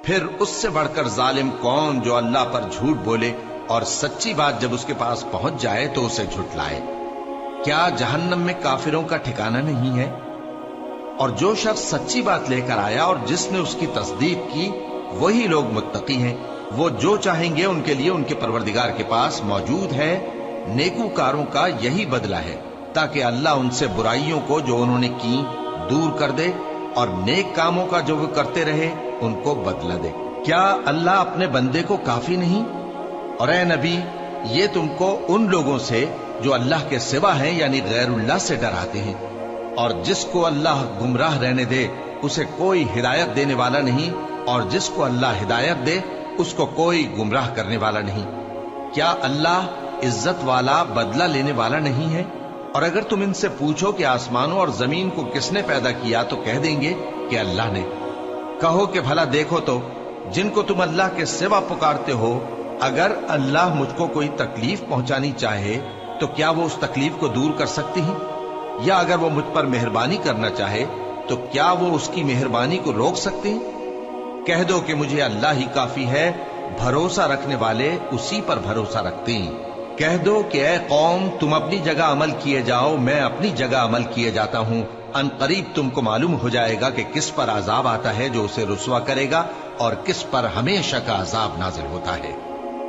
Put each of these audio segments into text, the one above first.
پھر اس سے بڑھ کر ظالم کون جو اللہ پر جھوٹ بولے اور سچی بات جب اس کے پاس پہنچ جائے تو اسے جھٹلائے؟ کیا جہنم میں کافروں کا ٹھکانہ نہیں ہے؟ اور جو شخص سچی بات لے کر آیا اور جس نے اس کی تصدیق کی وہی لوگ متقی ہیں، وہ جو چاہیں گے ان کے لیے ان کے پروردگار کے پاس موجود ہے۔ نیکوکاروں کا یہی بدلہ ہے، تاکہ اللہ ان سے برائیوں کو جو انہوں نے کی دور کر دے اور نیک کاموں کا جو وہ کرتے رہے ان کو بدلہ دے۔ کیا اللہ اپنے بندے کو کافی نہیں؟ اور اے نبی، یہ تم کو ان لوگوں سے جو اللہ کے سوا ہیں یعنی غیر اللہ سے ڈراتے ہیں، اور جس کو اللہ گمراہ رہنے دے اسے کوئی ہدایت دینے والا نہیں، اور جس کو اللہ ہدایت دے اس کو کوئی گمراہ کرنے والا نہیں۔ کیا اللہ عزت والا بدلہ لینے والا نہیں ہے؟ اور اگر تم ان سے پوچھو کہ آسمانوں اور زمین کو کس نے پیدا کیا تو کہہ دیں گے کہ اللہ نے۔ کہو کہ بھلا دیکھو تو جن کو تم اللہ کے سوا پکارتے ہو، اگر اللہ مجھ کو کوئی تکلیف پہنچانی چاہے تو کیا وہ اس تکلیف کو دور کر سکتی ہیں؟ یا اگر وہ مجھ پر مہربانی کرنا چاہے تو کیا وہ اس کی مہربانی کو روک سکتے ہیں؟ کہہ دو کہ مجھے اللہ ہی کافی ہے، بھروسہ رکھنے والے اسی پر بھروسہ رکھتے ہیں۔ کہہ دو کہ اے قوم تم اپنی جگہ عمل کیے جاؤ، میں اپنی جگہ عمل کیے جاتا ہوں، ان قریب تم کو معلوم ہو جائے گا کہ کس پر عذاب آتا ہے جو اسے رسوا کرے گا اور کس پر ہمیشہ کا عذاب نازل ہوتا ہے۔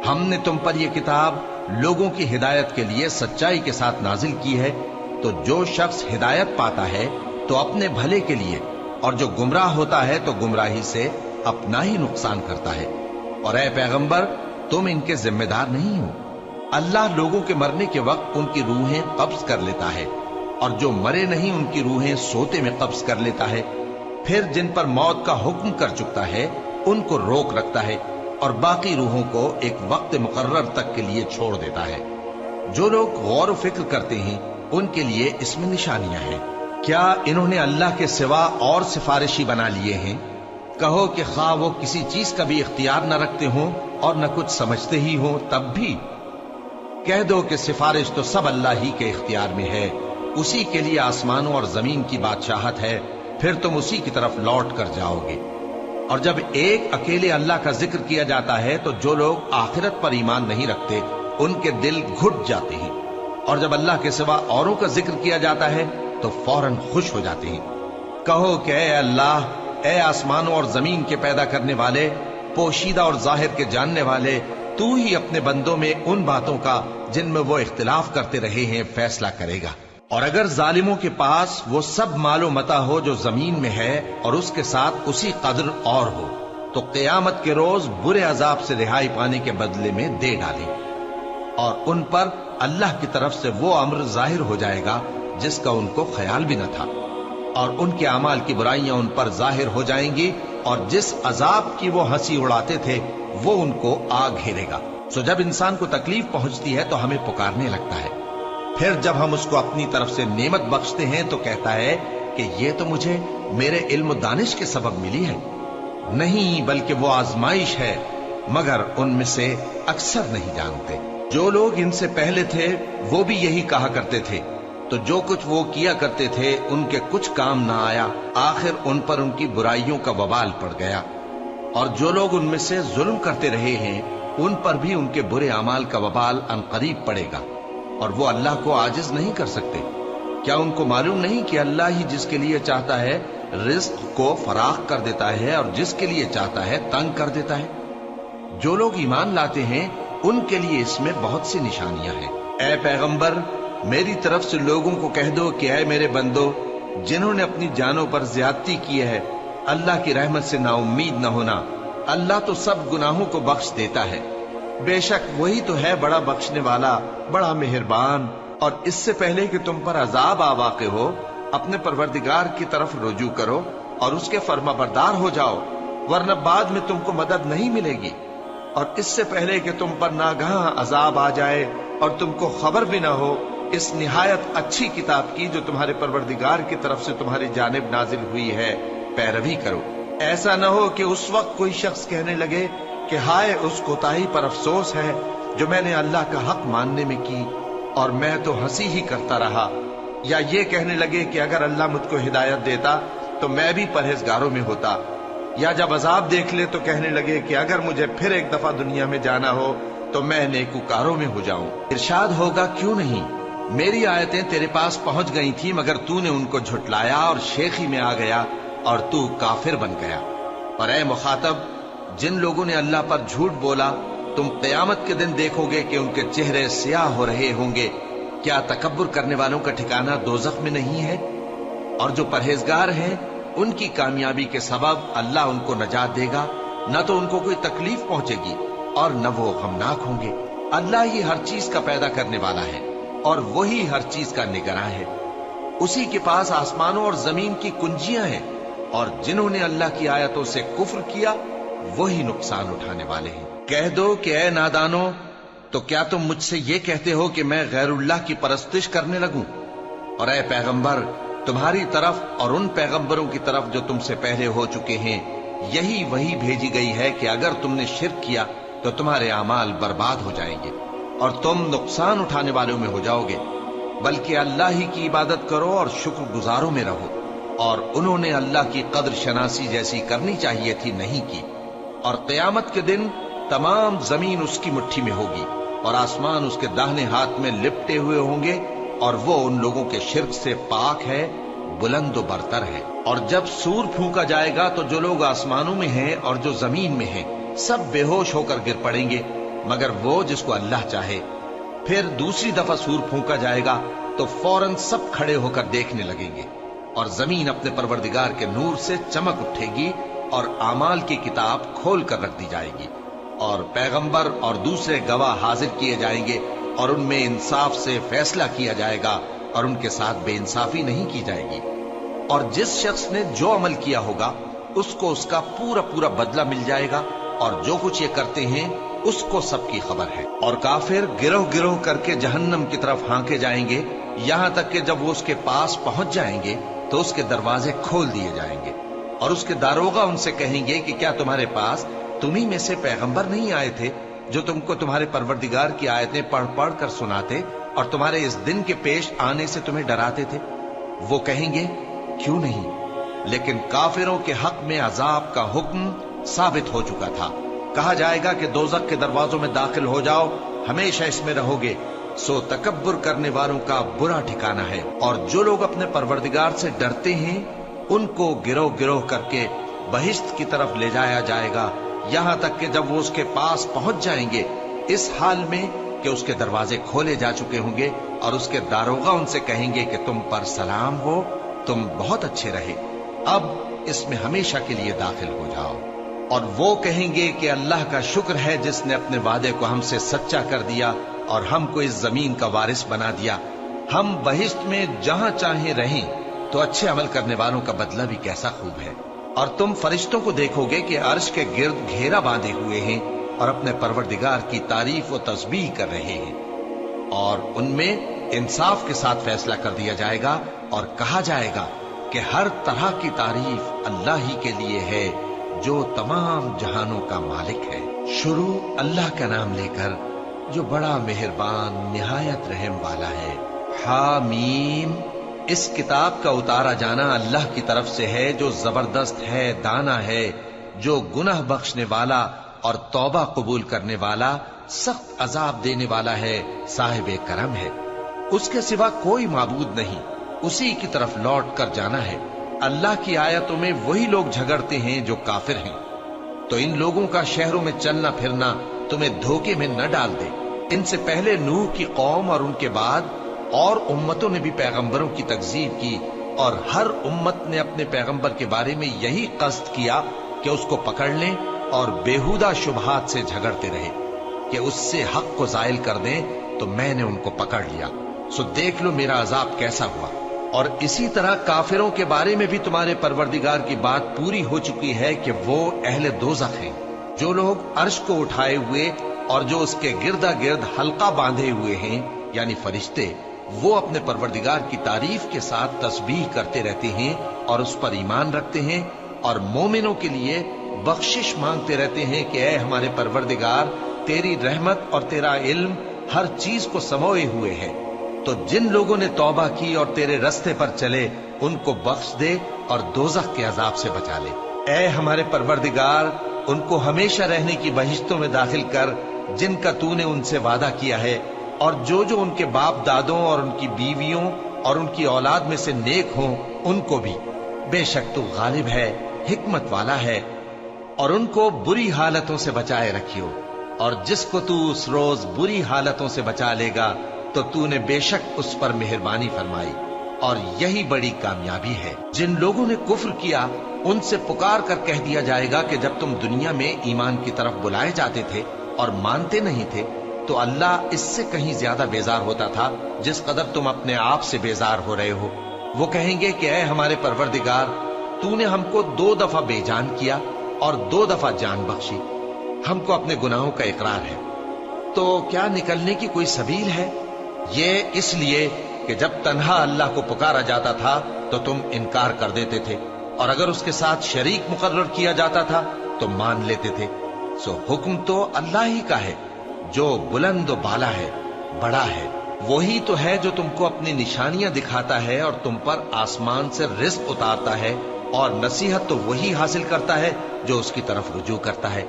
ہم نے تم پر یہ کتاب لوگوں کی ہدایت کے لیے سچائی کے ساتھ نازل کی ہے، تو جو شخص ہدایت پاتا ہے تو اپنے بھلے کے لیے، اور جو گمراہ ہوتا ہے تو گمراہی سے اپنا ہی نقصان کرتا ہے۔ اور اے پیغمبر تم ان کے ذمہ دار نہیں ہو۔ اللہ لوگوں کے مرنے کے وقت ان کی روحیں قبض کر لیتا ہے، اور جو مرے نہیں ان کی روحیں سوتے میں قبض کر لیتا ہے، پھر جن پر موت کا حکم کر چکتا ہے ان کو روک رکھتا ہے، اور باقی روحوں کو ایک وقت مقرر تک کے لیے چھوڑ دیتا ہے۔ جو لوگ غور و فکر کرتے ہیں ان کے لیے اس میں نشانیاں ہیں۔ کیا انہوں نے اللہ کے سوا اور سفارشی بنا لیے ہیں؟ کہو کہ خواہ وہ کسی چیز کا بھی اختیار نہ رکھتے ہوں اور نہ کچھ سمجھتے ہی ہوں تب بھی کہہ دو کہ سفارش تو سب اللہ ہی کے اختیار میں ہے، اسی کے لیے آسمانوں اور زمین کی بادشاہت ہے، پھر تم اسی کی طرف لوٹ کر جاؤ گے۔ اور جب ایک اکیلے اللہ کا ذکر کیا جاتا ہے تو جو لوگ آخرت پر ایمان نہیں رکھتے ان کے دل گھٹ جاتے ہیں، اور جب اللہ کے سوا اوروں کا ذکر کیا جاتا ہے تو فوراً خوش ہو جاتے ہیں۔ کہو کہ اے اللہ، اے آسمانوں اور زمین کے پیدا کرنے والے، پوشیدہ اور ظاہر کے جاننے والے، تو ہی اپنے بندوں میں ان باتوں کا جن میں وہ اختلاف کرتے رہے ہیں فیصلہ کرے گا۔ اور اگر ظالموں کے پاس وہ سب مال و متاع ہو جو زمین میں ہے اور اس کے ساتھ اسی قدر اور ہو تو قیامت کے روز برے عذاب سے رہائی پانے کے بدلے میں دے ڈالیں، اور ان پر اللہ کی طرف سے وہ امر ظاہر ہو جائے گا جس کا ان کو خیال بھی نہ تھا، اور ان کے اعمال کی برائیاں ان پر ظاہر ہو جائیں گی، اور جس عذاب کی وہ ہنسی اڑاتے تھے وہ ان کو آ گھیرے گا۔ سو جب انسان کو تکلیف پہنچتی ہے تو ہمیں پکارنے لگتا ہے، پھر جب ہم اس کو اپنی طرف سے نعمت بخشتے ہیں تو کہتا ہے کہ یہ تو مجھے میرے علم و دانش کے سبب ملی ہے۔ نہیں، بلکہ وہ آزمائش ہے، مگر ان میں سے اکثر نہیں جانتے۔ جو لوگ ان سے پہلے تھے وہ بھی یہی کہا کرتے تھے، تو جو کچھ وہ کیا کرتے تھے ان کے کچھ کام نہ آیا، آخر ان پر ان کی برائیوں کا وبال پڑ گیا۔ اور جو لوگ ان میں سے ظلم کرتے رہے ہیں ان پر بھی ان کے برے اعمال کا وبال عنقریب پڑے گا، اور وہ اللہ کو عاجز نہیں کر سکتے۔ کیا ان کو معلوم نہیں کہ اللہ ہی جس کے لیے چاہتا ہے رزق کو فراخ کر دیتا ہے اور جس کے لیے چاہتا ہے تنگ کر دیتا ہے؟ جو لوگ ایمان لاتے ہیں ان کے لیے اس میں بہت سی نشانیاں ہیں۔ اے پیغمبر، میری طرف سے لوگوں کو کہہ دو کہ اے میرے بندو، جنہوں نے اپنی جانوں پر زیادتی کی ہے، اللہ کی رحمت سے نا امید نہ ہونا۔ اللہ تو سب گناہوں کو بخش دیتا ہے، بے شک وہی تو ہے بڑا بخشنے والا، بڑا مہربان۔ اور اس سے پہلے کہ تم پر عذاب آ واقع ہو، اپنے پروردگار کی طرف رجوع کرو اور اس کے فرما بردار ہو جاؤ، ورنہ بعد میں تم کو مدد نہیں ملے گی۔ اور اس سے پہلے کہ تم پر ناگہاں عذاب آ جائے اور تم کو خبر بھی نہ ہو، اس نہایت اچھی کتاب کی جو تمہارے پروردگار کی طرف سے تمہاری جانب نازل ہوئی ہے پیروی کرو۔ ایسا نہ ہو کہ اس وقت کوئی شخص کہنے لگے کہ ہائے اس کوتاہی پر افسوس ہے جو میں نے اللہ کا حق ماننے میں کی، اور میں تو ہنسی ہی کرتا رہا، یا یہ کہنے لگے کہ اگر اللہ مجھ کو ہدایت دیتا تو میں بھی پرہیزگاروں میں ہوتا، یا جب عذاب دیکھ لے تو کہنے لگے کہ اگر مجھے پھر ایک دفعہ دنیا میں جانا ہو تو میں نیکوکاروں میں ہو جاؤں۔ ارشاد ہوگا کیوں نہیں، میری آیتیں تیرے پاس پہنچ گئی تھی مگر تو نے ان کو جھٹلایا اور شیخی میں آ گیا اور تو کافر بن گیا۔ اور اے مخاطب، جن لوگوں نے اللہ پر جھوٹ بولا تم قیامت کے دن دیکھو گے کہ ان کے چہرے سیاہ ہو رہے ہوں گے۔ کیا تکبر کرنے والوں کا ٹھکانہ دوزخ میں نہیں ہے؟ اور جو پرہیزگار ہیں ان کی کامیابی کے سبب اللہ ان کو نجات دے گا، نہ تو ان کو کوئی تکلیف پہنچے گی اور نہ وہ غمناک ہوں گے۔ اللہ ہی ہر چیز کا پیدا کرنے والا ہے اور وہی ہر چیز کا نگراں ہے۔ اسی کے پاس آسمانوں اور زمین کی کنجیاں ہیں، اور جنہوں نے اللہ کی آیتوں سے کفر کیا وہی نقصان اٹھانے والے ہیں۔ کہہ دو کہ اے نادانو، تو کیا تم مجھ سے یہ کہتے ہو کہ میں غیر اللہ کی پرستش کرنے لگوں؟ اور اے پیغمبر، تمہاری طرف اور ان پیغمبروں کی طرف جو تم سے پہلے ہو چکے ہیں یہی وہی بھیجی گئی ہے کہ اگر تم نے شرک کیا تو تمہارے اعمال برباد ہو جائیں گے اور تم نقصان اٹھانے والوں میں ہو جاؤ گے، بلکہ اللہ ہی کی عبادت کرو اور شکر گزاروں میں رہو۔ اور انہوں نے اللہ کی قدر شناسی جیسی کرنی چاہیے تھی نہیں کی۔ اور قیامت کے دن تمام زمین اس کی مٹھی میں ہوگی اور آسمان اس کے داہنے ہاتھ میں لپٹے ہوئے ہوں گے، اور وہ ان لوگوں کے شرک سے پاک ہے، بلند و برتر ہے۔ اور جب سور پھونکا جائے گا تو جو لوگ آسمانوں میں ہیں اور جو زمین میں ہیں سب بے ہوش ہو کر گر پڑیں گے مگر وہ جس کو اللہ چاہے۔ پھر دوسری دفعہ سور پھونکا جائے گا تو فوراً سب کھڑے ہو کر دیکھنے لگیں گے، اور زمین اپنے پروردگار کے نور سے چمک اٹھے گی اور اعمال کی کتاب کھول کر رکھ دی جائے گی، اور پیغمبر اور دوسرے گواہ حاضر کیے جائیں گے، اور ان میں انصاف سے فیصلہ کیا جائے گا اور ان کے ساتھ بے انصافی نہیں کی جائے گی۔ اور جس شخص نے جو عمل کیا ہوگا اس کو اس کا پورا پورا بدلہ مل جائے گا، اور جو کچھ یہ کرتے ہیں اس کو سب کی خبر ہے۔ اور کافر گروہ گروہ کر کے جہنم کی طرف ہانکے جائیں گے، یہاں تک کہ جب وہ اس کے پاس پہنچ جائیں گے تو اس کے دروازے کھول دیے جائیں گے، اور اس کے داروغہ ان سے کہیں گے کہ کیا تمہارے پاس تمہیں میں سے پیغمبر نہیں آئے تھے جو تم کو تمہارے پروردگار کی آیتیں پڑھ پڑھ کر سناتے اور تمہارے اس دن کے پیش آنے سے تمہیں ڈراتے تھے؟ وہ کہیں گے کیوں نہیں، لیکن کافروں کے حق میں عذاب کا حکم ثابت ہو چکا تھا۔ کہا جائے گا کہ دوزخ کے دروازوں میں داخل ہو جاؤ، ہمیشہ اس میں رہو گے، سو تکبر کرنے والوں کا برا ٹھکانہ ہے۔ اور جو لوگ اپنے پروردگار سے ڈرتے ہیں ان کو گروہ گروہ کر کے بہشت کی طرف لے جایا جائے گا، یہاں تک کہ جب وہ اس کے پاس پہنچ جائیں گے اس حال میں کہ اس کے دروازے کھولے جا چکے ہوں گے، اور اس کے داروغہ ان سے کہیں گے کہ تم پر سلام ہو، تم بہت اچھے رہے، اب اس میں ہمیشہ کے لیے داخل ہو جاؤ۔ اور وہ کہیں گے کہ اللہ کا شکر ہے جس نے اپنے وعدے کو ہم سے سچا کر دیا اور ہم کو اس زمین کا وارث بنا دیا، ہم بہشت میں جہاں چاہیں رہیں، تو اچھے عمل کرنے والوں کا بدلہ بھی کیسا خوب ہے۔ اور تم فرشتوں کو دیکھو گے کہ عرش کے گرد گھیرا باندھے ہوئے ہیں اور اپنے پروردگار کی تعریف و تسبیح کر رہے ہیں، اور ان میں انصاف کے ساتھ فیصلہ کر دیا جائے گا، اور کہا جائے گا کہ ہر طرح کی تعریف اللہ ہی کے لیے ہے جو تمام جہانوں کا مالک ہے۔ شروع اللہ کا نام لے کر جو بڑا مہربان نہایت رحم والا ہے۔ حامیم، اس کتاب کا اتارا جانا اللہ کی طرف سے ہے جو زبردست ہے، دانا ہے، جو گناہ بخشنے والا اور توبہ قبول کرنے والا، سخت عذاب دینے والا ہے، صاحب کرم ہے۔ اس کے سوا کوئی معبود نہیں، اسی کی طرف لوٹ کر جانا ہے۔ اللہ کی آیتوں میں وہی لوگ جھگڑتے ہیں جو کافر ہیں، تو ان لوگوں کا شہروں میں چلنا پھرنا تمہیں دھوکے میں نہ ڈال دے۔ ان سے پہلے نوح کی قوم اور ان کے بعد اور امتوں نے بھی پیغمبروں کی تکذیب کی، اور ہر امت نے اپنے پیغمبر کے بارے میں یہی قصد کیا کہ اس کو پکڑ لیں اور بیہودہ شبہات سے جھگڑتے رہے کہ اس سے حق کو زائل کر دیں، تو میں نے ان کو پکڑ لیا، سو دیکھ لو میرا عذاب کیسا ہوا۔ اور اسی طرح کافروں کے بارے میں بھی تمہارے پروردگار کی بات پوری ہو چکی ہے کہ وہ اہل دوزخ ہیں۔ جو لوگ عرش کو اٹھائے ہوئے اور جو اس کے گردا گرد حلقہ باندھے ہوئے ہیں یعنی فرشتے، وہ اپنے پروردگار کی تعریف کے ساتھ تسبیح کرتے رہتے ہیں اور اس پر ایمان رکھتے ہیں، اور مومنوں کے لیے بخشش مانگتے رہتے ہیں کہ اے ہمارے پروردگار، تیری رحمت اور تیرا علم ہر چیز کو سموئے ہوئے ہے، تو جن لوگوں نے توبہ کی اور تیرے رستے پر چلے ان کو بخش دے اور دوزخ کے عذاب سے بچا لے۔ اے ہمارے پروردگار، ان کو ہمیشہ رہنے کی بہشتوں میں داخل کر جن کا تو نے ان سے وعدہ کیا ہے، اور جو جو ان کے باپ دادوں اور ان کی بیویوں اور ان کی اولاد میں سے نیک ہوں ان کو بھی۔ بے شک تو غالب ہے، حکمت والا ہے۔ اور ان کو بری حالتوں سے بچائے رکھیو، اور جس کو تو اس روز بری حالتوں سے بچا لے گا تو نے بے شک اس پر مہربانی فرمائی، اور یہی بڑی کامیابی ہے۔ جن لوگوں نے کفر کیا ان سے پکار کر کہہ دیا جائے گا کہ جب تم دنیا میں ایمان کی طرف بلائے جاتے تھے اور مانتے نہیں تھے تو اللہ اس سے کہیں زیادہ بیزار ہوتا تھا جس قدر تم اپنے آپ سے بیزار ہو رہے ہو۔ وہ کہیں گے کہ اے ہمارے پروردگار، تو نے ہم کو 2 دفعہ بے جان کیا اور 2 دفعہ جان بخشی، ہم کو اپنے گناہوں کا اقرار ہے، تو کیا نکلنے کی کوئی سبیل ہے؟ یہ اس لیے کہ جب تنہا اللہ کو پکارا جاتا تھا تو تم انکار کر دیتے تھے، اور اگر اس کے ساتھ شریک مقرر کیا جاتا تھا تو مان لیتے تھے۔ سو حکم تو اللہ ہی کا ہے جو بلند و بالا ہے، بڑا ہے۔ وہی تو ہے جو تم کو اپنی نشانیاں دکھاتا ہے اور تم پر آسمان سے رزق اتارتا ہے، اور نصیحت تو وہی حاصل کرتا ہے جو اس کی طرف رجوع کرتا ہے۔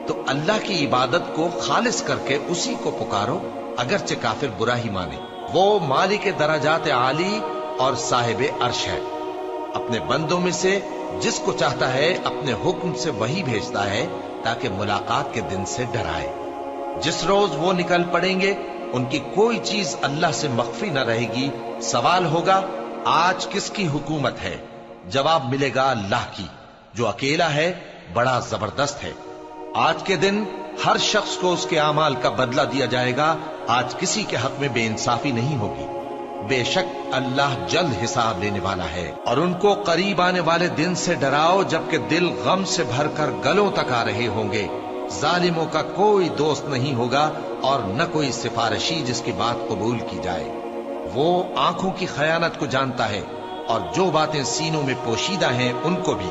تو اللہ کی عبادت کو خالص کر کے اسی کو پکارو، اگرچہ کافر برا ہی مانے۔ وہ مالک درجات عالی اور صاحب عرش ہے، اپنے بندوں میں سے جس کو چاہتا ہے اپنے حکم سے وہی بھیجتا ہے تاکہ ملاقات کے دن سے ڈرائے۔ جس روز وہ نکل پڑیں گے ان کی کوئی چیز اللہ سے مخفی نہ رہے گی۔ سوال ہوگا آج کس کی حکومت ہے؟ جواب ملے گا اللہ کی، جو اکیلا ہے، بڑا زبردست ہے۔ آج کے دن ہر شخص کو اس کے اعمال کا بدلہ دیا جائے گا، آج کسی کے حق میں بے انصافی نہیں ہوگی۔ بے شک اللہ جلد حساب لینے والا ہے۔ اور ان کو قریب آنے والے دن سے ڈراؤ جبکہ دل غم سے بھر کر گلوں تک آ رہے ہوں گے۔ ظالموں کا کوئی دوست نہیں ہوگا اور نہ کوئی سفارشی جس کی بات قبول کی جائے۔ وہ آنکھوں کی خیانت کو جانتا ہے اور جو باتیں سینوں میں پوشیدہ ہیں ان کو بھی،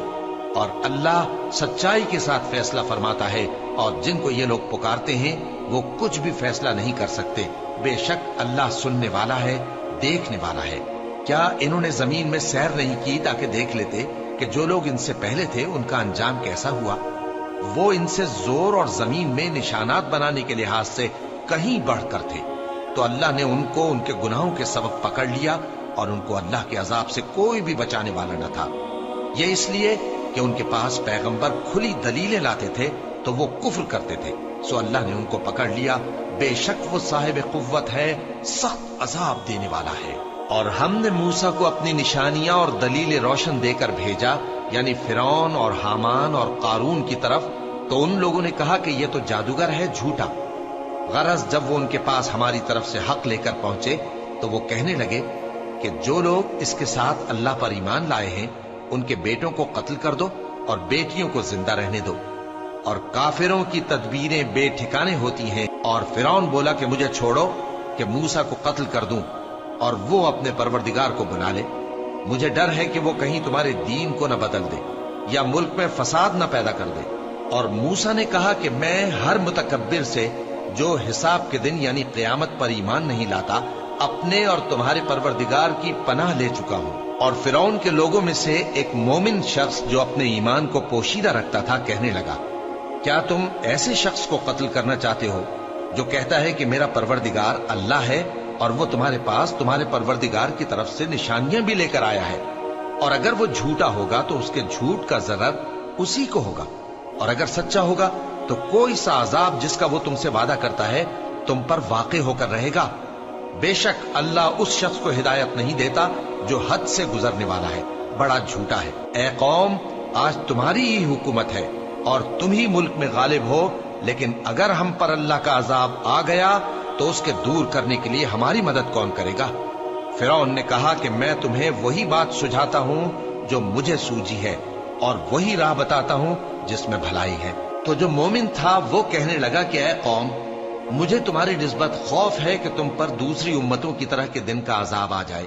اور اللہ سچائی کے ساتھ فیصلہ فرماتا ہے، اور جن کو یہ لوگ پکارتے ہیں وہ کچھ بھی فیصلہ نہیں کر سکتے۔ بے شک اللہ سننے والا ہے، دیکھنے والا ہے۔ کیا انہوں نے زمین میں سیر نہیں کی تاکہ دیکھ لیتے کہ جو لوگ ان سے پہلے تھے ان کا انجام کیسا ہوا؟ وہ ان سے زور اور زمین میں نشانات بنانے کے لحاظ سے کہیں بڑھ کر تھے، تو اللہ نے ان کو ان کے گناہوں کے سبب پکڑ لیا، اور ان کو اللہ کے عذاب سے کوئی بھی بچانے والا نہ تھا۔ یہ اس لیے کہ ان کے پاس پیغمبر کھلی دلیلیں لاتے تھے تو وہ کفر کرتے تھے، سو اللہ نے ان کو پکڑ لیا۔ بے شک وہ صاحب قوت ہے، سخت عذاب دینے والا ہے۔ اور ہم نے موسیٰ کو اپنی نشانیاں اور دلیل روشن دے کر بھیجا، یعنی فرعون اور حامان اور قارون کی طرف، تو ان لوگوں نے کہا کہ یہ تو جادوگر ہے، جھوٹا۔ غرض جب وہ ان کے پاس ہماری طرف سے حق لے کر پہنچے تو وہ کہنے لگے کہ جو لوگ اس کے ساتھ اللہ پر ایمان لائے ہیں ان کے بیٹوں کو قتل کر دو اور بیٹیوں کو زندہ رہنے دو۔ اور کافروں کی تدبیریں بے ٹھکانے ہوتی ہیں۔ اور فرعون بولا کہ مجھے چھوڑو کہ موسیٰ کو قتل کر دوں اور وہ اپنے پروردگار کو بنا لے۔ مجھے ڈر ہے کہ وہ کہیں تمہارے دین کو نہ بدل دے یا ملک میں فساد نہ پیدا کر دے۔ اور موسیٰ نے کہا کہ میں ہر متکبر سے جو حساب کے دن یعنی قیامت پر ایمان نہیں لاتا اپنے اور تمہارے پروردگار کی پناہ لے چکا ہوں۔ اور فرعون کے لوگوں میں سے ایک مومن شخص جو اپنے ایمان کو پوشیدہ رکھتا تھا کہنے لگا، کیا تم ایسے شخص کو قتل کرنا چاہتے ہو جو کہتا ہے کہ میرا پروردگار اللہ ہے اور وہ تمہارے پاس تمہارے پروردگار کی طرف سے نشانیاں بھی لے کر آیا ہے؟ اور اگر وہ جھوٹا ہوگا تو اس کے جھوٹ کا ضرر اسی کو ہوگا، اور اگر سچا ہوگا تو کوئی سا عذاب جس کا وہ تم سے وعدہ کرتا ہے تم پر واقع ہو کر رہے گا۔ بے شک اللہ اس شخص کو ہدایت نہیں دیتا جو حد سے گزرنے والا ہے، بڑا جھوٹا ہے۔ اے قوم، آج تمہاری ہی حکومت ہے اور تم ہی ملک میں غالب ہو، لیکن اگر ہم پر اللہ کا عذاب آ گیا تو اس کے دور کرنے کے لیے ہماری مدد کون کرے گا؟ فرعون نے کہا کہ میں تمہیں وہی بات سجھاتا ہوں جو مجھے سوجی ہے، اور وہی راہ بتاتا ہوں جس میں بھلائی ہے۔ تو جو مومن تھا وہ کہنے لگا کہ اے قوم، مجھے تمہاری نسبت خوف ہے کہ تم پر دوسری امتوں کی طرح کے دن کا عذاب آ جائے،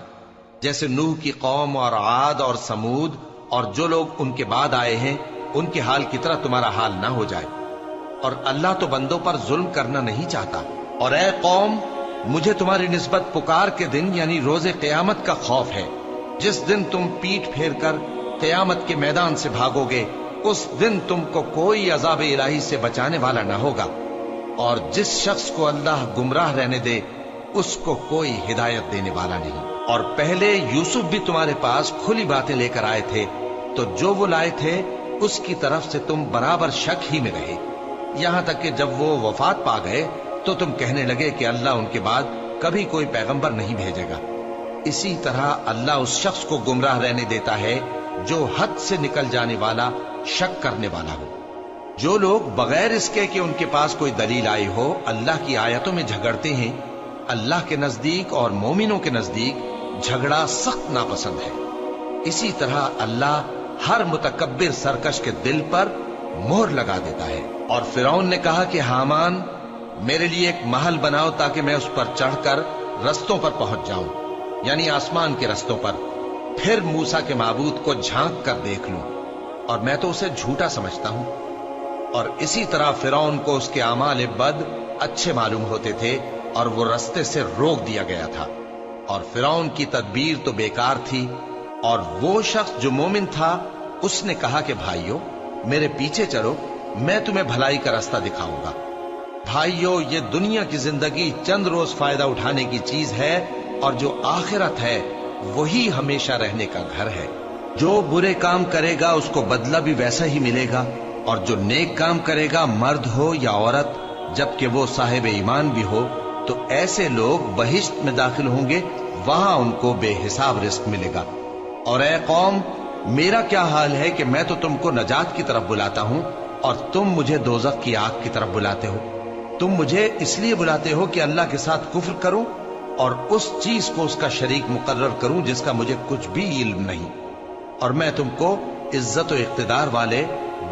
جیسے نوح کی قوم اور عاد اور سمود اور جو لوگ ان کے بعد آئے ہیں ان کے حال کی طرح تمہارا حال نہ ہو جائے۔ اور اللہ تو بندوں پر ظلم کرنا نہیں چاہتا۔ اور اے قوم، مجھے تمہاری نسبت پکار کے دن یعنی روز قیامت کا خوف ہے، جس دن تم پیٹ پھیر کر قیامت کے میدان سے بھاگو گے उस दिन तुमको कोई अजाब इलाही से बचाने वाला न होगा, और जिस शख्स को अल्लाह गुमराह रहने दे उसको कोई हिदायत देने वाला नहीं। और पहले यूसुफ भी तुम्हारे पास खुली बातें लेकर आए थे, तो जो वो लाए थे उसकी तरफ से तुम बराबर शक ही में रहे, यहां तक कि जब वो वफात पा गए तो तुम कहने लगे कि अल्लाह उनके बाद कभी कोई पैगंबर नहीं भेजेगा। इसी तरह अल्लाह उस शख्स को गुमराह रहने देता है जो हद से निकल जाने वाला, शक करने वाला हो। जो लोग बगैर इसके कि उनके पास कोई दलील आई हो अल्लाह की आयतों में झगड़ते हैं, अल्लाह के नजदीक और मोमिनों के नजदीक झगड़ा सख्त नापसंद है। इसी तरह अल्लाह हर मुतकब्बिर सरकश के दिल पर मोहर लगा देता है। और फिरौन ने कहा कि हामान, मेरे लिए एक महल बनाओ ताकि मैं उस पर चढ़कर रस्तों पर पहुंच जाऊं, यानी आसमान के रस्तों पर, फिर मूसा के माबूद को झांक कर देख लूं, और मैं तो उसे झूठा समझता हूं। और इसी तरह फिरौन को उसके आमाल बद अच्छे मालूम होते थे और वो रस्ते से रोक दिया गया था। और फिरौन की तदबीर तो बेकार थी। और वो शख्स जो मोमिन था उसने कहा कि भाइयों, मेरे पीछे चलो, मैं तुम्हें भलाई का रास्ता दिखाऊंगा। भाइयों, ये दुनिया की जिंदगी चंद रोज फायदा उठाने की चीज है, और जो आखिरत है वही हमेशा रहने का घर है। जो बुरे काम करेगा उसको बदला भी वैसा ही मिलेगा, और जो नेक काम करेगा, मर्द हो या औरत, जबकि वो साहिब ईमान भी हो, तो ऐसे लोग बहिश्त में दाखिल होंगे, वहां उनको बेहिसाब रिस्क मिलेगा। और ऐ कौम, मेरा क्या हाल है कि मैं तो तुमको नजात की तरफ बुलाता हूं और तुम मुझे दोजख की आग की तरफ बुलाते हो। तुम मुझे इसलिए बुलाते हो कि अल्लाह के साथ कुफ्र करूं और उस चीज को उसका शरीक मुकर्रर करूं जिसका मुझे कुछ भी इल्म नहीं। और मैं तुमको इज्जत और इख्तिदार वाले,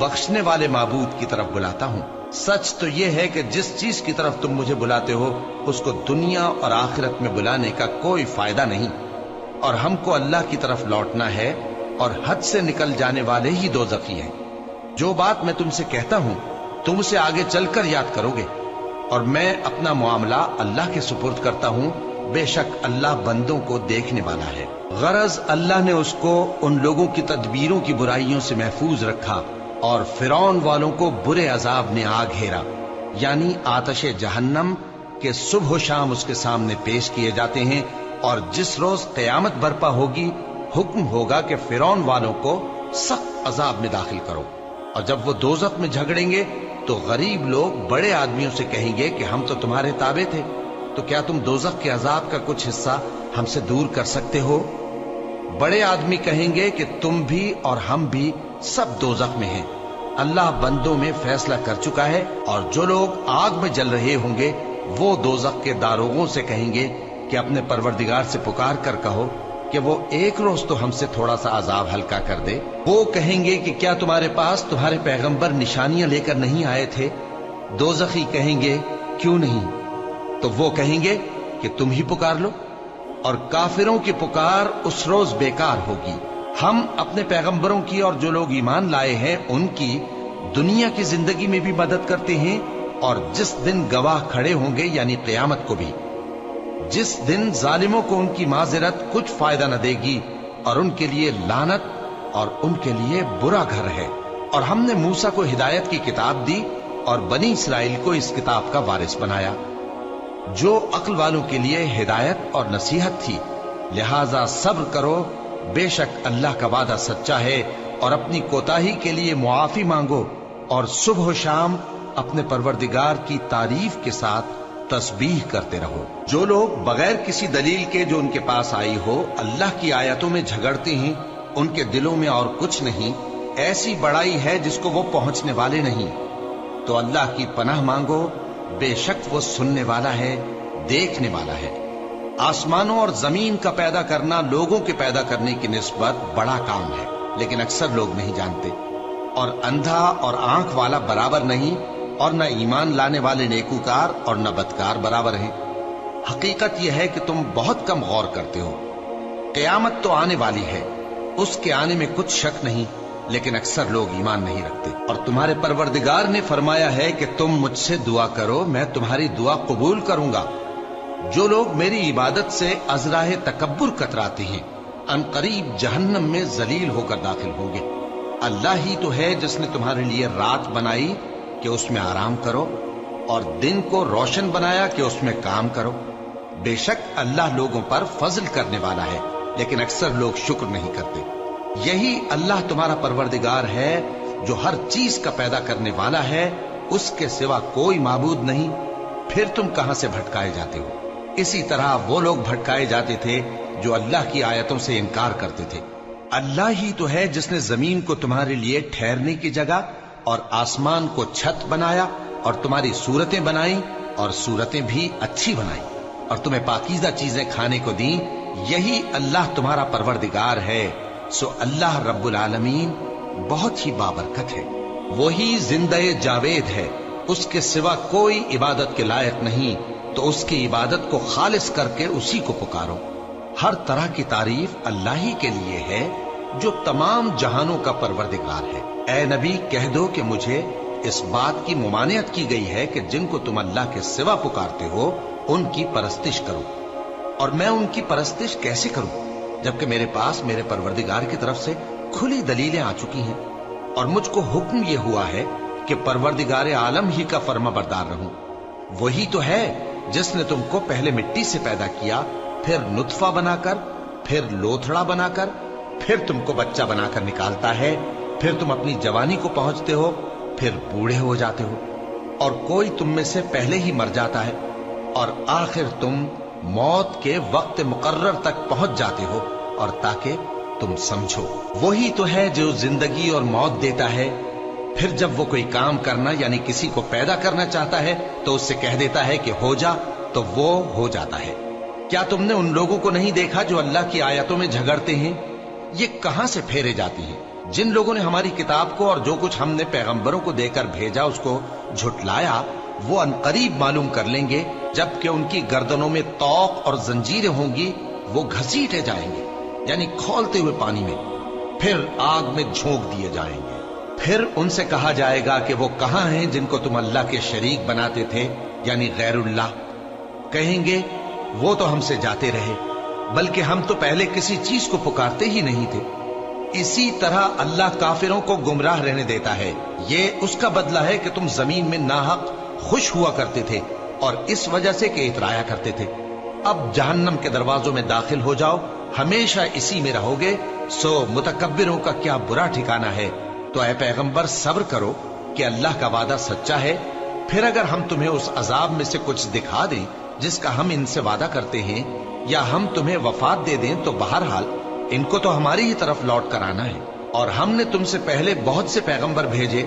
बख्शने वाले माबूद की तरफ बुलाता हूं। सच तो यह है कि जिस चीज की तरफ तुम मुझे बुलाते हो उसको दुनिया और आखिरत में बुलाने का कोई फायदा नहीं, और हमको अल्लाह की तरफ लौटना है, और हद से निकल जाने वाले ही दोज़खी हैं। जो बात मैं तुमसे कहता हूं तुम उसे आगे चलकर याद करोगे, और मैं अपना मामला अल्लाह के सुपुर्द करता हूं। बेशक अल्लाह बंदों को देखने वाला है। गरज अल्लाह ने उसको उन लोगों की तदबीरों की बुराइयों से महफूज रखा, और फिरौन वालों को बुरे अजाब ने आ घेरा, यानी आतशे जहन्नम के सुबह शाम उसके सामने पेश किए जाते हैं। और जिस रोज कयामत बर्पा होगी, हुक्म होगा कि फिरौन वालों को सख्त अजाब में दाखिल करो। और जब वो दोजख में झगड़ेंगे तो गरीब लोग बड़े आदमियों से कहेंगे कि हम तो तुम्हारे ताबे थे, तो क्या तुम दोजख के अजाब का कुछ हिस्सा हमसे दूर कर सकते हो? बड़े आदमी कहेंगे कि तुम भी और हम भी सब दोजख में हैं। अल्लाह बंदों में फैसला कर चुका है। और जो लोग आग में जल रहे होंगे वो दोजख के दारोगों से कहेंगे कि अपने परवरदिगार से पुकार कर कहो कि वो एक रोज तो हमसे थोड़ा सा अजाब हल्का कर दे। वो कहेंगे कि क्या तुम्हारे पास तुम्हारे पैगंबर निशानियां लेकर नहीं आए थे? दोजखी कहेंगे क्यों नहीं? तो वो कहेंगे कि तुम ही पुकार लो। और काफिरों की पुकार उस रोज बेकार होगी। हम अपने पैगंबरों की और जो लोग ईमान लाए हैं उनकी दुनिया की जिंदगी में भी मदद करते हैं, और जिस दिन गवाह खड़े होंगे यानी क़यामत को भी, जिस दिन जालिमों को उनकी माजिरत कुछ फायदा न देगी, और उनके लिए लानत और उनके लिए बुरा घर है। और हमने मूसा को हिदायत की किताब दी और बनी इसराइल को इस किताब का वारिस बनाया, जो अक्ल वालों के लिए हिदायत और नसीहत थी। लिहाजा सब्र करो, बेशक अल्लाह का वादा सच्चा है। और अपनी कोताही के लिए मुआफी मांगो, और सुबह शाम अपने परवरदिगार की तारीफ के साथ तस्बीह करते रहो। जो लोग बगैर किसी दलील के जो उनके पास आई हो अल्लाह की आयतों में झगड़ते हैं, उनके दिलों में और कुछ नहीं, ऐसी बड़ाई है जिसको वो पहुंचने वाले नहीं। तो अल्लाह की पनाह मांगो, बेशक वो सुनने वाला है, देखने वाला है। आसमानों और जमीन का पैदा करना लोगों के पैदा करने की निस्बत बड़ा काम है, लेकिन अक्सर लोग नहीं जानते। और अंधा और आंख वाला बराबर नहीं, और न ईमान लाने वाले नेकूकार और न बदकार बराबर हैं। हकीकत यह है कि तुम बहुत कम गौर करते हो। क़यामत तो आने वाली है, उसके आने में कुछ शक नहीं, लेकिन अक्सर लोग ईमान नहीं रखते। और तुम्हारे परवरदिगार ने फरमाया है कि तुम मुझसे दुआ करो, मैं तुम्हारी दुआ कबूल करूंगा। जो लोग मेरी इबादत से अज़राह तकब्बुर कतराते हैं, अनकरीब जहन्नम में जलील होकर दाखिल होंगे। अल्लाह ही तो है जिसने तुम्हारे लिए रात बनाई कि उसमें आराम करो और दिन को रोशन बनाया कि उसमें काम करो। बेशक अल्लाह लोगों पर फजल करने वाला है, लेकिन अक्सर लोग शुक्र नहीं करते। यही अल्लाह तुम्हारा परवरदिगार है जो हर चीज का पैदा करने वाला है, उसके सिवा कोई माबूद नहीं। फिर तुम कहां से भटकाए जाते हो? इसी तरह वो लोग भटकाए जाते थे जो अल्लाह की आयतों से इनकार करते थे। अल्लाह ही तो है जिसने जमीन को तुम्हारे लिए ठहरने की जगह और आसमान को छत बनाया और तुम्हारी सूरतें बनाई और सूरतें भी अच्छी बनाई और तुम्हें पाकीज़ा चीजें खाने को दी। यही अल्लाह तुम्हारा परवरदिगार है। सो अल्लाह रब्बुल आलमीन बहुत ही बाबरकत है। वही जिंदे जावेद है, उसके सिवा कोई इबादत के लायक नहीं, तो उसकी इबादत को खालिस करके उसी को पुकारो। हर तरह की तारीफ अल्लाह ही के लिए है जो तमाम जहानों का परवरदिगार है। ए नबी, कह दो कि मुझे इस बात की मुमानियत की गई है कि जिनको तुम अल्लाह के सिवा पुकारते हो उनकी परस्तिश करो, और मैं उनकी परस्तिश कैसे करूं जबकि मेरे पास मेरे परवरदिगार की तरफ से खुली दलीलें आ चुकी हैं और मुझको हुक्म यह हुआ है कि परवरदिगार आलम ही का फर्माबरदार रहूं। वही तो है जिसने तुमको पहले मिट्टी से पैदा किया, फिर नुत्फा बनाकर, फिर लोथड़ा बनाकर, फिर तुमको बच्चा बनाकर निकालता है, फिर तुम अपनी जवानी को पहुंचते हो, फिर बूढ़े हो जाते हो, और कोई तुम में से पहले ही मर जाता है, और आखिर तुम मौत के वक्त मुकर्रर तक पहुंच जाते हो। और ताकि तुम समझो, वही तो है जो जिंदगी और मौत देता है। फिर जब वो कोई काम करना यानी किसी को पैदा करना चाहता है तो उससे कह देता है कि हो जा, तो वो हो जाता है। क्या तुमने उन लोगों को नहीं देखा जो अल्लाह की आयतों में झगड़ते हैं? ये कहां से फेरे जाती हैं? जिन लोगों ने हमारी किताब को और जो कुछ हमने पैगंबरों को देकर भेजा उसको झुटलाया, वो अनकरीब मालूम कर लेंगे जबकि उनकी गर्दनों में तौक और जंजीरें होंगी, वो घसीटे जाएंगे यानी खौलते हुए पानी में, फिर आग में झोंक दिए जाएंगे। फिर उनसे कहा जाएगा कि वो कहां हैं जिनको तुम अल्लाह के शरीक बनाते थे यानी गैरुल्लाह। कहेंगे वो तो हमसे जाते रहे, बल्कि हम तो पहले किसी चीज को पुकारते ही नहीं थे। इसी तरह अल्लाह काफिरों को गुमराह रहने देता है। ये उसका बदला है कि तुम जमीन में नाहक खुश हुआ करते थे और इस वजह से कि इतराया करते थे। अब जहन्नम के दरवाजों में दाखिल हो जाओ, हमेशा इसी में रहोगे। सो मुतकब्बिरों का क्या बुरा ठिकाना है। तो ऐ पैगंबर, सब्र करो कि अल्लाह का वादा सच्चा है। फिर अगर हम तुम्हें उस अजाब में से कुछ दिखा दें जिसका हम इनसे वादा करते हैं, या हम तुम्हें वफात दे दें, तो बहरहाल इनको तो हमारी ही तरफ लौट कर आना है। और हमने तुमसे पहले बहुत से पैगंबर भेजे,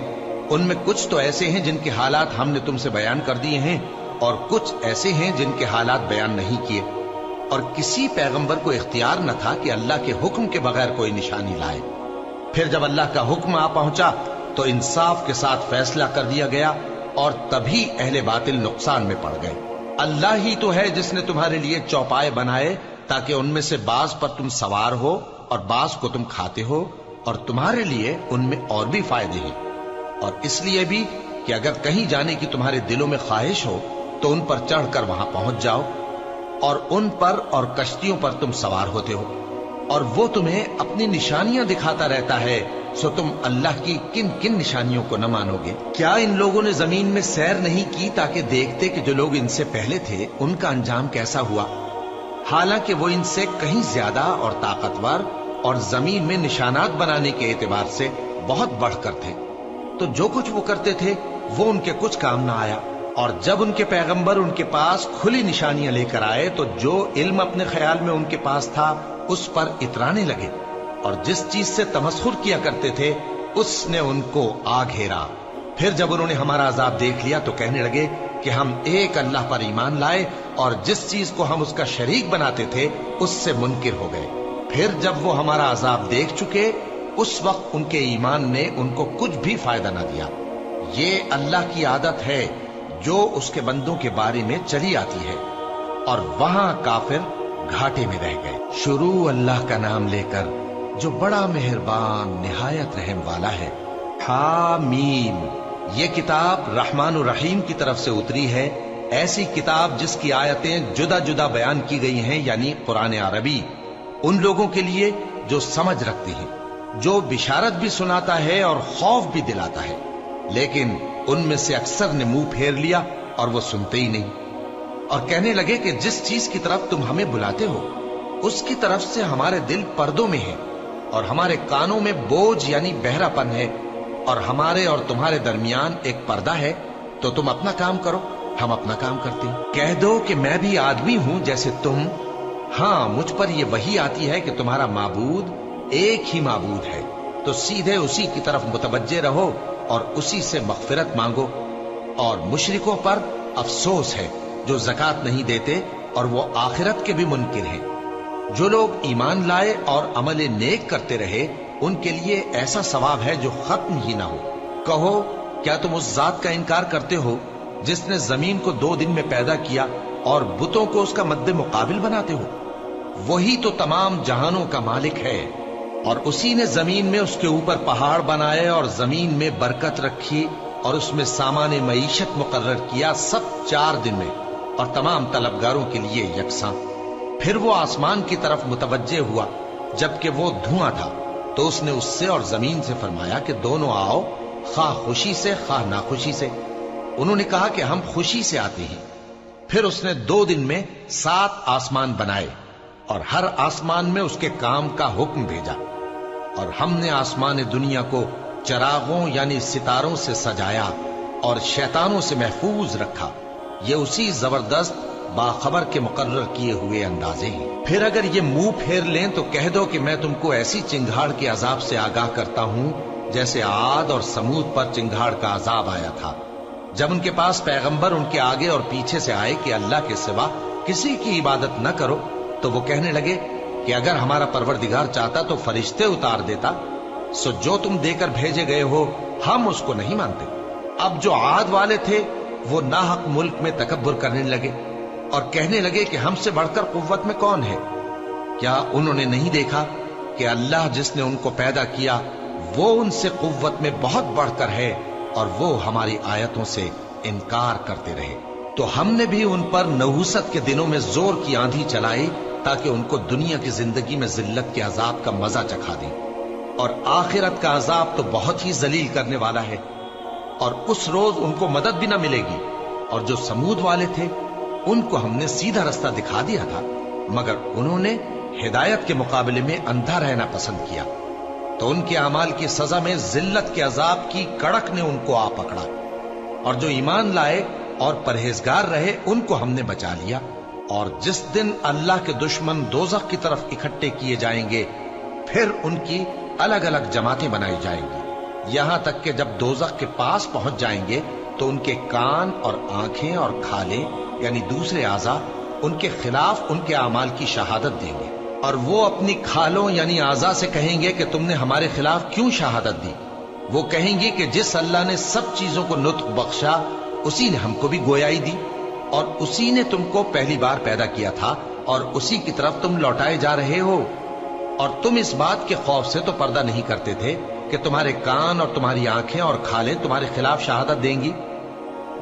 उनमें कुछ तो ऐसे हैं जिनके हालात हमने तुमसे बयान कर दिए हैं, और कुछ ऐसे हैं जिनके हालात बयान नहीं किए। और किसी पैगंबर को इख्तियार न था कि अल्लाह के हुक्म के बगैर कोई निशानी लाए। फिर जब अल्लाह का हुक्म आ पहुंचा तो इंसाफ के साथ फैसला कर दिया गया, और तभी अहले बातिल नुकसान में पड़ गए। अल्लाह ही तो है जिसने तुम्हारे लिए चौपाए बनाए ताकि उनमें से बाज पर तुम सवार हो और बाज को तुम खाते हो, और तुम्हारे लिए उनमें और भी फायदे हैं। और इसलिए भी कि अगर कहीं जाने की तुम्हारे दिलों में ख्वाहिश हो तो उन पर चढ़कर वहां पहुंच जाओ, और उन पर और कश्तियों पर तुम सवार होते हो, और वो तुम्हें अपनी निशानियां दिखाता रहता है। सो तुम अल्लाह की किन किन निशानियों को न मानोगे? क्या इन लोगों ने जमीन में सैर नहीं की ताकि देखते कि जो लोग इनसे पहले थे उनका अंजाम कैसा हुआ? हालांकि वो इनसे कहीं ज्यादा और ताकतवर और जमीन में निशानात बनाने के एतबार से बहुत बढ़कर थे। तो जो कुछ वो करते थे वो उनके कुछ काम ना आया। और जब उनके पैगंबर उनके पास खुली निशानियां लेकर आए तो जो इल्म अपने ख्याल में उनके पास था उस पर इतराने लगे, और जिस चीज से तमस्खुर किया करते थे उसने उनको आ घेरा। फिर जब उन्होंने हमारा अजाब देख लिया तो कहने लगे कि हम एक अल्लाह पर ईमान लाए, और जिस चीज को हम उसका शरीक बनाते थे उससे मुनकिर हो गए। फिर जब वो हमारा अजाब देख चुके उस वक्त उनके ईमान ने उनको कुछ भी फायदा ना दिया। ये अल्लाह की आदत है जो उसके बंदों के बारे में चली आती है, और वहां काफिर घाटे में रह गए। शुरू अल्लाह का नाम लेकर जो बड़ा मेहरबान निहायत रहम वाला है। हामीम, ये किताब रहमान और रहीम की तरफ से उतरी है। ऐसी किताब जिसकी आयतें जुदा जुदा बयान की गई हैं, यानी कुरान अरबी, उन लोगों के लिए जो समझ रखते हैं। जो बिशारत भी सुनाता है और खौफ भी दिलाता है, लेकिन उनमें से अक्सर ने मुंह फेर लिया और वो सुनते ही नहीं, और कहने लगे कि जिस चीज की तरफ तुम हमें बुलाते हो उसकी तरफ से हमारे दिल पर्दों में है और हमारे कानों में बोझ यानी बहरापन है, और हमारे और तुम्हारे दरमियान एक पर्दा है, तो तुम अपना काम करो, हम अपना काम करते हैं। कह दो कि मैं भी आदमी हूं जैसे तुम। हाँ, मुझ पर यह वही आती है कि तुम्हारा माबूद एक ही माबूद है, तो सीधे उसी की तरफ मुतवज्जे रहो और उसी से मगफिरत मांगो। और मुशरिकों पर अफसोस है जो ज़कात नहीं देते और वो आखिरत के भी मुनकिर हैं। जो लोग ईमान लाए और अमल नेक करते रहे उनके लिए ऐसा सवाब है जो खत्म ही ना हो। कहो, क्या तुम उस जात का इनकार करते हो जिसने जमीन को 2 दिन में पैदा किया और बुतों को उसका मद्दे मुकाबिल बनाते हो? वही तो तमाम जहानों का मालिक है, और उसी ने जमीन में उसके ऊपर पहाड़ बनाए और जमीन में बरकत रखी और उसमें सामान मईशत मुकर्रर किया, सब 4 दिन में, और तमाम तलबगारों के लिए यकसां। फिर वो आसमान की तरफ मुतवज्जे हुआ जबकि वो धुआं था, तो उसने उससे और जमीन से फरमाया कि दोनों आओ, खा खुशी से खा नाखुशी से। उन्होंने कहा कि हम खुशी से आते हैं। फिर उसने 2 दिन में 7 आसमान बनाए और हर आसमान में उसके काम का हुक्म भेजा, और हमने आसमान दुनिया को चरागों यानी सितारों से सजाया और शैतानों से महफूज रखा। ये उसी जबरदस्त बाखबर के मुकर्रर किए हुए अंदाजे हैं। फिर अगर ये मुंह फेर लें तो कह दो कि मैं तुमको ऐसी चिंगाड़ के अजाब से आगाह करता हूं जैसे आद और समूद पर चिंगाड़ का अजाब आया था, जब उनके पास पैगंबर उनके आगे और पीछे से आए कि अल्लाह के सिवा किसी की इबादत न करो, तो वो कहने लगे कि अगर हमारा परवरदिगार चाहता तो फरिश्ते उतार देता, सो जो तुम देकर भेजे गए हो हम उसको नहीं मानते। अब जो आद वाले थे वो नाहक मुल्क में तकब्बुर करने लगे और कहने लगे कि हमसे बढ़कर कुव्वत में कौन है। क्या उन्होंने नहीं देखा कि अल्लाह जिसने उनको पैदा किया वो उनसे कुव्वत में बहुत बढ़कर है, और वो हमारी आयतों से इनकार करते रहे। तो हमने भी उन पर नहुसत के दिनों में जोर की आंधी चलाई ताकि उनको दुनिया की जिंदगी में जिल्लत के अजाब का मजा चखा दें, और आखिरत का अजाब तो बहुत ही जलील करने वाला है, और उस रोज उनको मदद भी ना मिलेगी। और जो समूद वाले थे उनको हमने सीधा रास्ता दिखा दिया था, मगर उन्होंने हिदायत के मुकाबले में अंधा रहना पसंद किया, तो उनके अमाल की सजा में जिल्लत के अजाब की कड़क ने उनको आ पकड़ा। और जो ईमान लाए और परहेजगार रहे उनको हमने बचा लिया। और जिस दिन अल्लाह के दुश्मन दोज़ख की तरफ इकट्ठे किए जाएंगे फिर उनकी अलग अलग जमातें बनाई जाएंगी, यहां तक कि जब दोज़ख के पास पहुंच जाएंगे तो उनके कान और आंखें और खालें यानी दूसरे आज़ा उनके खिलाफ उनके अमाल की शहादत देंगे, और वो अपनी खालों यानी आज़ा से कहेंगे कि तुमने हमारे खिलाफ क्यों शहादत दी। वो कहेंगी कि जिस अल्लाह ने सब चीजों को नुत्क बख्शा उसी ने हमको भी गोयाई दी, और उसी ने तुमको पहली बार पैदा किया था और उसी की तरफ तुम लौटाए जा रहे हो। और तुम इस बात के खौफ से तो पर्दा नहीं करते थे कि तुम्हारे कान और तुम्हारी आंखें और खालें तुम्हारे खिलाफ शहादत देंगी,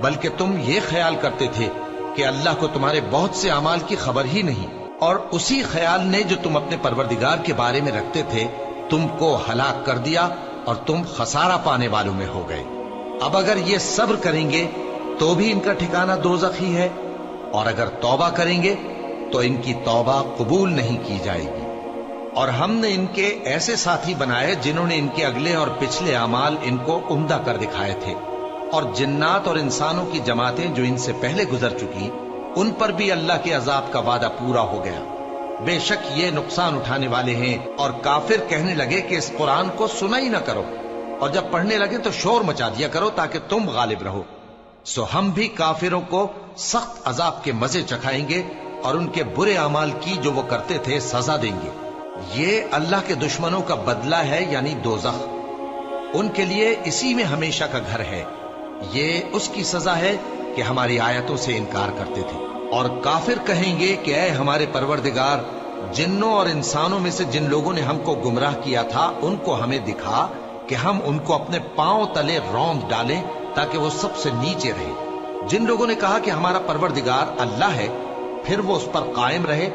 बल्कि तुम ये ख्याल करते थे कि अल्लाह को तुम्हारे बहुत से अमाल की खबर ही नहीं, और उसी ख्याल ने जो तुम अपने परवरदिगार के बारे में रखते थे तुमको हलाक कर दिया और तुम खसारा पाने वालों में हो गए। अब अगर ये सब्र करेंगे तो भी इनका ठिकाना दोज़ख ही है, और अगर तौबा करेंगे तो इनकी तौबा कबूल नहीं की जाएगी। और हमने इनके ऐसे साथी बनाए जिन्होंने इनके अगले और पिछले अमाल इनको उम्दा कर दिखाए थे, और जिन्नात और इंसानों की जमातें जो इनसे पहले गुजर चुकी उन पर भी अल्लाह के अजाब का वादा पूरा हो गया। बेशक ये नुकसान उठाने वाले हैं। और काफिर कहने लगे कि इस कुरान को सुना ही ना करो, और जब पढ़ने लगे तो शोर मचा दिया करो ताकि तुम गालिब रहो। सो हम भी काफिरों को सख्त अजाब के मजे चखाएंगे और उनके बुरे अमाल की जो वो करते थे सजा देंगे। ये अल्लाह के दुश्मनों का बदला है यानी दोज़ख, उनके लिए इसी में हमेशा का घर है। ये उसकी सजा है कि हमारी आयतों से इनकार करते थे। और काफिर कहेंगे कि ऐ हमारे परवरदिगार, जिन्नों और इंसानों में से जिन लोगों ने हमको गुमराह किया था उनको हमें दिखा कि हम उनको अपने पांव तले रौंद डालें ताकि वो सबसे नीचे रहे। जिन लोगों ने कहा कि हमारा परवरदिगार अल्लाह है, फिर वो उस पर कायम रहे,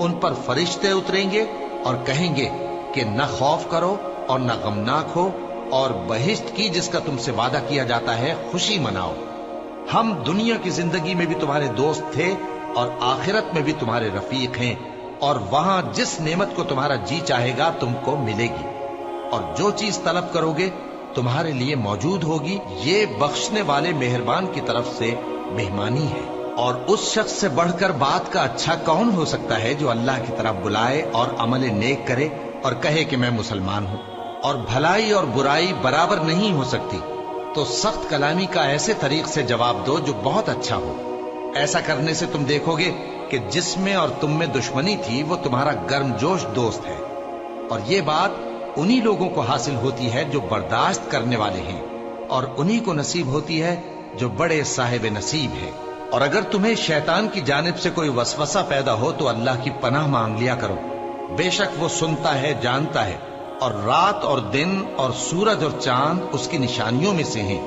उन पर फरिश्ते उतरेंगे और कहेंगे कि न खौफ करो और न गमनाक हो, और बहिश्त की जिसका तुमसे वादा किया जाता है खुशी मनाओ। हम दुनिया की जिंदगी में भी तुम्हारे दोस्त थे और आखिरत में भी तुम्हारे रफीक हैं, और वहां जिस नेमत को तुम्हारा जी चाहेगा तुमको मिलेगी, और जो चीज तलब करोगे तुम्हारे लिए मौजूद होगी। ये बख्शने वाले मेहरबान की तरफ से मेहमानी है। और उस शख्स से बढ़कर बात का अच्छा कौन हो सकता है जो अल्लाह की तरफ बुलाए और अमल नेक करे और कहे कि मैं मुसलमान हूं। और भलाई और बुराई बराबर नहीं हो सकती, तो सख्त कलामी का ऐसे तरीक से जवाब दो जो बहुत अच्छा हो। ऐसा करने से तुम देखोगे कि जिसमें और तुम में दुश्मनी थी वो तुम्हारा गर्मजोश दोस्त है। और ये बात उन्हीं लोगों को हासिल होती है जो बर्दाश्त करने वाले हैं, और उन्हीं को नसीब होती है जो बड़े साहिब नसीब है। और अगर तुम्हें शैतान की जानिब से कोई वसवसा पैदा हो तो अल्लाह की पनाह मांग लिया करो। बेशक वो सुनता है, जानता है, और रात और दिन और सूरज और चांद उसकी निशानियों में से हैं।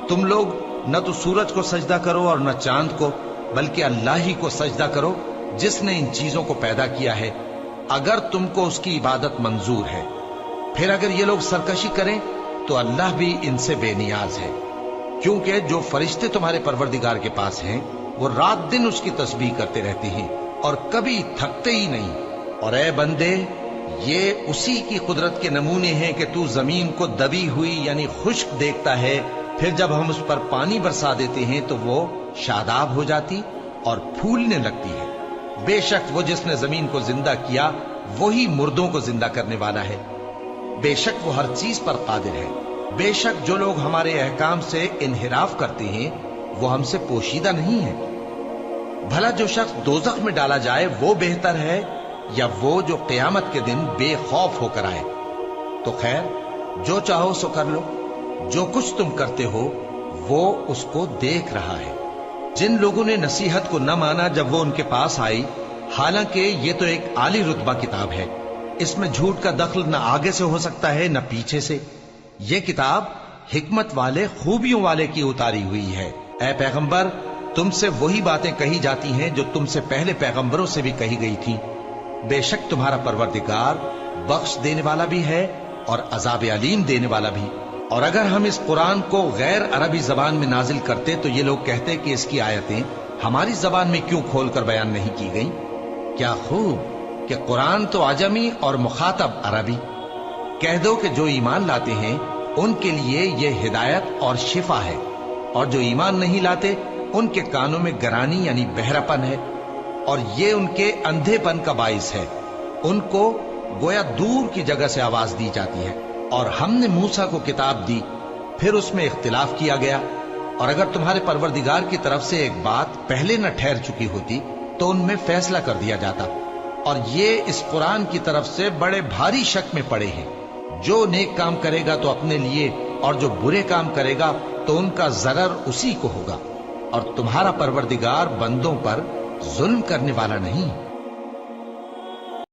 तुम लोग न तो सूरज को सजदा करो और न चांद को, बल्कि अल्लाह ही को सजदा करो जिसने इन चीजों को पैदा किया है, अगर तुमको उसकी इबादत मंजूर है। फिर अगर ये लोग सरकशी करें तो अल्लाह भी इनसे बेनियाज है, क्योंकि जो फरिश्ते तुम्हारे परवरदिगार के पास हैं वो रात दिन उसकी तस्बीह करते रहते हैं और कभी थकते ही नहीं। और ए बंदे, ये उसी की कुदरत के नमूने हैं कि तू जमीन को दबी हुई यानी खुश्क देखता है, फिर जब हम उस पर पानी बरसा देते हैं तो वो शादाब हो जाती और फूलने लगती है। बेशक वो जिसने जमीन को जिंदा किया वही मुर्दों को जिंदा करने वाला है। बेशक वो हर चीज पर कादिर है। बेशक जो लोग हमारे अहकाम से इन्हिराफ करते हैं वो हमसे पोशीदा नहीं है। भला जो शख्स दोजख में डाला जाए वो बेहतर है या वो जो क़यामत के दिन बेखौफ होकर आए। तो खैर, जो चाहो सो कर लो, जो कुछ तुम करते हो वो उसको देख रहा है। जिन लोगों ने नसीहत को न माना जब वो उनके पास आई, हालांकि ये तो एक आली रुतबा किताब है, इसमें झूठ का दखल न आगे से हो सकता है न पीछे से। ये किताब हिकमत वाले, खूबियों वाले की उतारी हुई है। ऐ पैगंबर, तुमसे वही बातें कही जाती हैं जो तुमसे पहले पैगंबरों से भी कही गई थी। बेशक तुम्हारा परवरदिगार बख्श देने वाला भी है और अजाब अलीम देने वाला भी। और अगर हम इस कुरान को गैर अरबी जबान में नाजिल करते तो ये लोग कहते कि इसकी आयतें हमारी जबान में क्यों खोलकर बयान नहीं की गई। क्या खूब कि कुरान तो आजमी और मुखातब अरबी। कह दो कि जो ईमान लाते हैं उनके लिए ये हिदायत और शिफा है, और जो ईमान नहीं लाते उनके कानों में गरानी यानी बहरापन है, और ये उनके अंधेपन का बाइस है। उनको गोया दूर की जगह से आवाज दी जाती है। और हमने मूसा को किताब दी, फिर उसमें इख्तिलाफ किया गया। और अगर तुम्हारे परवरदिगार की तरफ से एक बात पहले न ठहर चुकी होती तो उनमें फैसला कर दिया जाता। और ये इस कुरान की तरफ से बड़े भारी शक में पड़े हैं। जो नेक काम करेगा तो अपने लिए, और जो बुरे काम करेगा तो उनका जरर उसी को होगा। और तुम्हारा परवरदिगार बंदों पर जुल्म करने वाला नहीं।